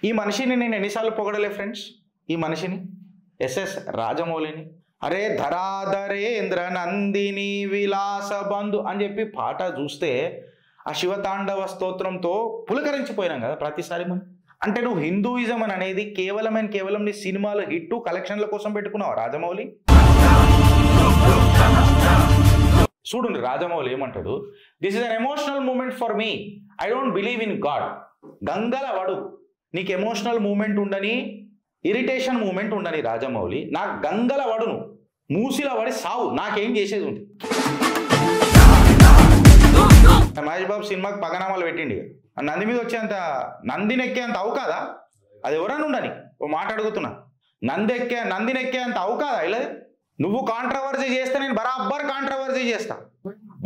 ఈ మనిషిని నేను ఎన్నిసార్లు పొగడలే ఫ్రెండ్స్, ఈ మనిషిని ఎస్ఎస్ రాజమౌళిని. అరే ధరాధరేంద్ర నందిని విలాస బంధు అని చెప్పి పాట చూస్తే ఆ శివతాండవ స్తోత్రంతో పులకరించిపోయినాం కదా ప్రతిసారి మనం. అంటే నువ్వు హిందూయిజం అని అనేది కేవలం నీ సినిమాలు హిట్టు కలెక్షన్ల కోసం పెట్టుకున్నావు రాజమౌళి. చూడండి రాజమౌళి ఏమంటాడు, this is an emotional moment for me, I don't believe in God. గంగల వాడు నీకు ఎమోషనల్ మూమెంట్ ఉండని, ఇరిటేషన్ మూమెంట్ ఉండని రాజమౌళి, నాకు గంగల వడును మూసిల వాడి సావు, నాకేం చేసేది ఉంది. మహేష్ బాబు సినిమాకి పగనామాలు పెట్టిండి, నంది మీద వచ్చేంత నందిని ఎక్కేంత అవు కాదా? అది ఎవరన్నా ఉండని ఓ మాట అడుగుతున్నా, నందిని ఎక్కేంత అవు కాదా? ఇలా నువ్వు కాంట్రవర్సీ చేస్తే నేను బరాబర్ కాంట్రవర్సీ చేస్తా,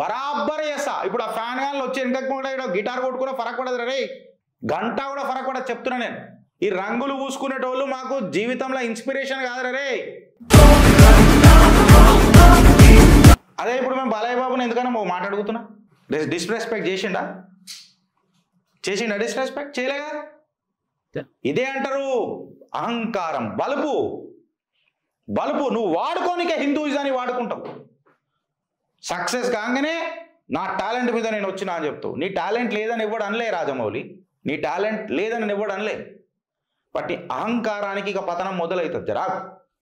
బరాబర్ చేస్తా. ఇప్పుడు ఆ ఫ్యాన్ గాన్లు వచ్చి వెనక గిటార్ కొట్టుకున్నా ఫరక్ పడదు రే, గంట కూడా ఫరక్ పడదు చెప్తున్నా నేను. ఈ రంగులు పూసుకునేటోళ్ళు మాకు జీవితంలో ఇన్స్పిరేషన్ కాదురా రే. అదే ఇప్పుడు మేము బాలయ్య బాబుని ఎందుకన్నా ఓ మాట అడుగుతున్నా, డిస్రెస్పెక్ట్ చేసిండా? డిస్రెస్పెక్ట్ చేయలేగా. ఇదే అంటారు అహంకారం, బలుపు. నువ్వు వాడుకోనికే హిందూయిజాన్ని వాడుకుంటావు. సక్సెస్ కాగానే నా టాలెంట్ మీద నేను వచ్చినా అని చెప్తావు. నీ టాలెంట్ లేదని ఇవ్వడు అనలే రాజమౌళి, నీ టాలెంట్ లేదని ఇవ్వడు అనలే. బట్ అహంకారానికి ఇక పతనం మొదలవుతుంది జరా.